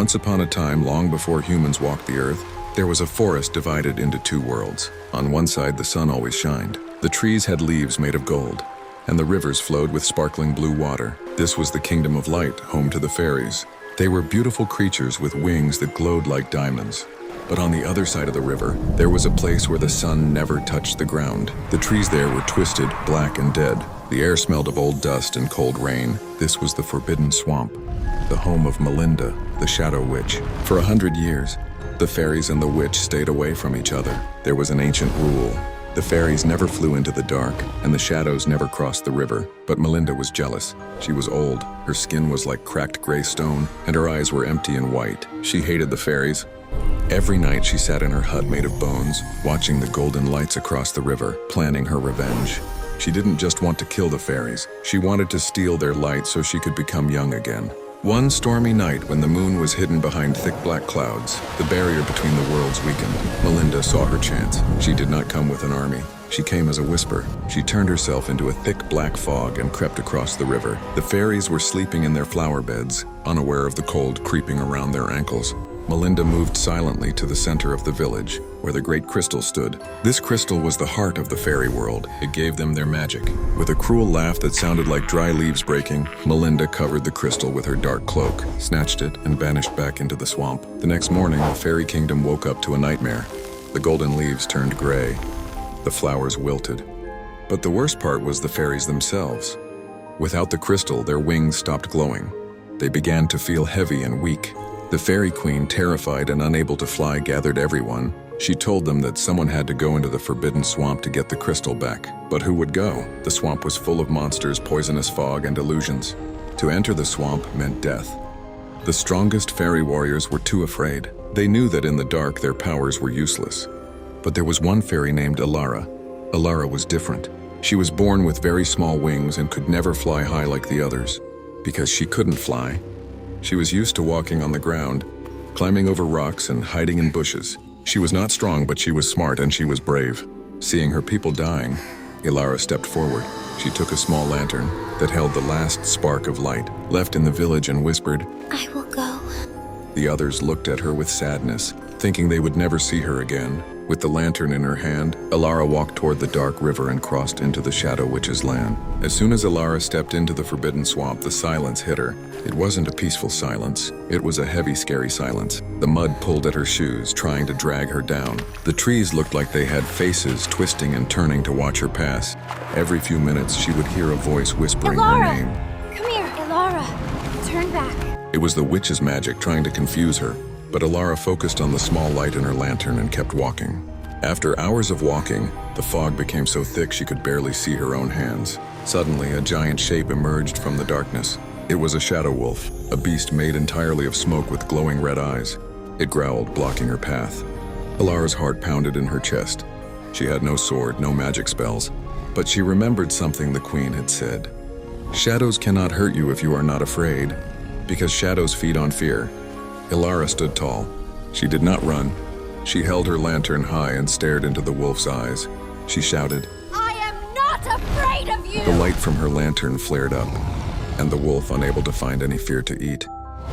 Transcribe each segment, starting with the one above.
Once upon a time, long before humans walked the earth, there was a forest divided into two worlds. On one side, the sun always shined. The trees had leaves made of gold, and the rivers flowed with sparkling blue water. This was the kingdom of light, home to the fairies. They were beautiful creatures with wings that glowed like diamonds. But on the other side of the river, there was a place where the sun never touched the ground. The trees there were twisted, black, and dead. The air smelled of old dust and cold rain. This was the Forbidden Swamp, the home of Malinda, the Shadow Witch. For 100 years, the fairies and the witch stayed away from each other. There was an ancient rule. The fairies never flew into the dark, and the shadows never crossed the river. But Malinda was jealous. She was old, her skin was like cracked gray stone, and her eyes were empty and white. She hated the fairies. Every night she sat in her hut made of bones, watching the golden lights across the river, planning her revenge. She didn't just want to kill the fairies. She wanted to steal their light so she could become young again. One stormy night, when the moon was hidden behind thick black clouds, the barrier between the worlds weakened. Malinda saw her chance. She did not come with an army. She came as a whisper. She turned herself into a thick black fog and crept across the river. The fairies were sleeping in their flower beds, unaware of the cold creeping around their ankles. Malinda moved silently to the center of the village, where the great crystal stood. This crystal was the heart of the fairy world. It gave them their magic. With a cruel laugh that sounded like dry leaves breaking, Malinda covered the crystal with her dark cloak, snatched it, and vanished back into the swamp. The next morning, the fairy kingdom woke up to a nightmare. The golden leaves turned gray. The flowers wilted. But the worst part was the fairies themselves. Without the crystal, their wings stopped glowing. They began to feel heavy and weak. The fairy queen, terrified and unable to fly, gathered everyone. She told them that someone had to go into the Forbidden Swamp to get the crystal back. But who would go? The swamp was full of monsters, poisonous fog, and illusions. To enter the swamp meant death. The strongest fairy warriors were too afraid. They knew that in the dark their powers were useless. But there was one fairy named Elara. Elara was different. She was born with very small wings and could never fly high like the others. Because she couldn't fly, she was used to walking on the ground, climbing over rocks and hiding in bushes. She was not strong, but she was smart and she was brave. Seeing her people dying, Elara stepped forward. She took a small lantern that held the last spark of light, left in the village, and whispered, "I will go." The others looked at her with sadness, thinking they would never see her again. With the lantern in her hand, Elara walked toward the dark river and crossed into the Shadow Witch's land. As soon as Elara stepped into the Forbidden Swamp, the silence hit her. It wasn't a peaceful silence. It was a heavy, scary silence. The mud pulled at her shoes, trying to drag her down. The trees looked like they had faces, twisting and turning to watch her pass. Every few minutes, she would hear a voice whispering her name. Come here, Elara. Turn back. It was the witch's magic trying to confuse her. But Elara focused on the small light in her lantern and kept walking. After hours of walking, the fog became so thick she could barely see her own hands. Suddenly, a giant shape emerged from the darkness. It was a shadow wolf, a beast made entirely of smoke with glowing red eyes. It growled, blocking her path. Elara's heart pounded in her chest. She had no sword, no magic spells, but she remembered something the queen had said. Shadows cannot hurt you if you are not afraid, because shadows feed on fear. Elara stood tall. She did not run. She held her lantern high and stared into the wolf's eyes. She shouted, "I am not afraid of you!" The light from her lantern flared up, and the wolf, unable to find any fear to eat,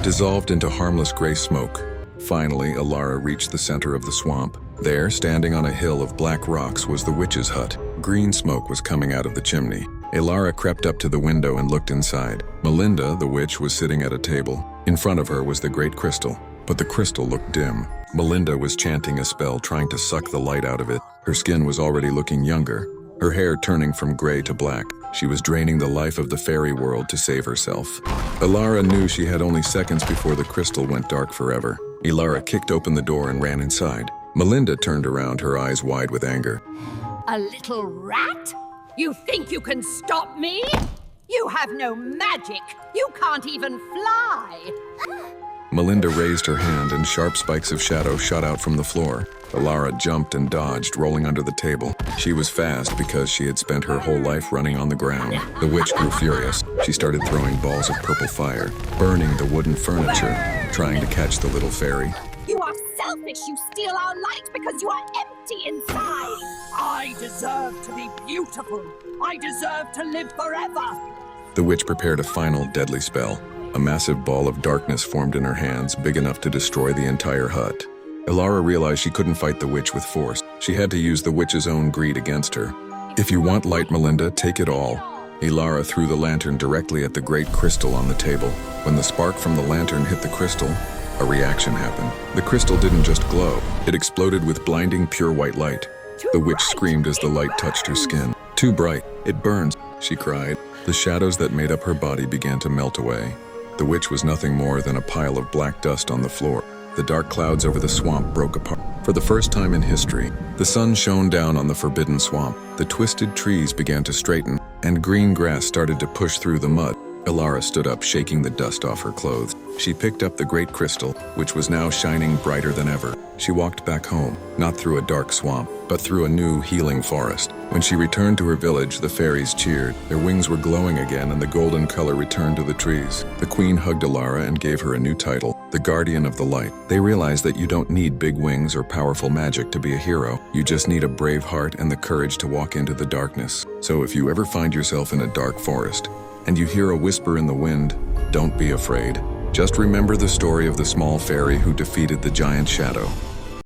dissolved into harmless gray smoke. Finally, Elara reached the center of the swamp. There, standing on a hill of black rocks, was the witch's hut. Green smoke was coming out of the chimney. Elara crept up to the window and looked inside. Malinda, the witch, was sitting at a table. In front of her was the great crystal, but the crystal looked dim. Malinda was chanting a spell, trying to suck the light out of it. Her skin was already looking younger, her hair turning from gray to black. She was draining the life of the fairy world to save herself. Elara knew she had only seconds before the crystal went dark forever. Elara kicked open the door and ran inside. Malinda turned around, her eyes wide with anger. A little rat? You think you can stop me? You have no magic. You can't even fly. Malinda raised her hand and sharp spikes of shadow shot out from the floor. Elara jumped and dodged, rolling under the table. She was fast because she had spent her whole life running on the ground. The witch grew furious. She started throwing balls of purple fire, burning the wooden furniture, trying to catch the little fairy. You are selfish. You steal our light because you are empty inside. I deserve to be beautiful. I deserve to live forever. The witch prepared a final deadly spell. A massive ball of darkness formed in her hands, big enough to destroy the entire hut. Elara realized she couldn't fight the witch with force. She had to use the witch's own greed against her. If you want light, Malinda, take it all. Elara threw the lantern directly at the great crystal on the table. When the spark from the lantern hit the crystal, a reaction happened. The crystal didn't just glow, it exploded with blinding pure white light. The witch screamed as the light touched her skin. Too bright, it burns, she cried. The shadows that made up her body began to melt away. The witch was nothing more than a pile of black dust on the floor. The dark clouds over the swamp broke apart. For the first time in history, the sun shone down on the forbidden swamp. The twisted trees began to straighten, and green grass started to push through the mud. Elara stood up, shaking the dust off her clothes. She picked up the great crystal, which was now shining brighter than ever. She walked back home, not through a dark swamp, but through a new, healing forest. When she returned to her village, the fairies cheered. Their wings were glowing again, and the golden color returned to the trees. The queen hugged Elara and gave her a new title, the Guardian of the Light. They realized that you don't need big wings or powerful magic to be a hero. You just need a brave heart and the courage to walk into the darkness. So if you ever find yourself in a dark forest, and you hear a whisper in the wind, don't be afraid. Just remember the story of the small fairy who defeated the giant shadow.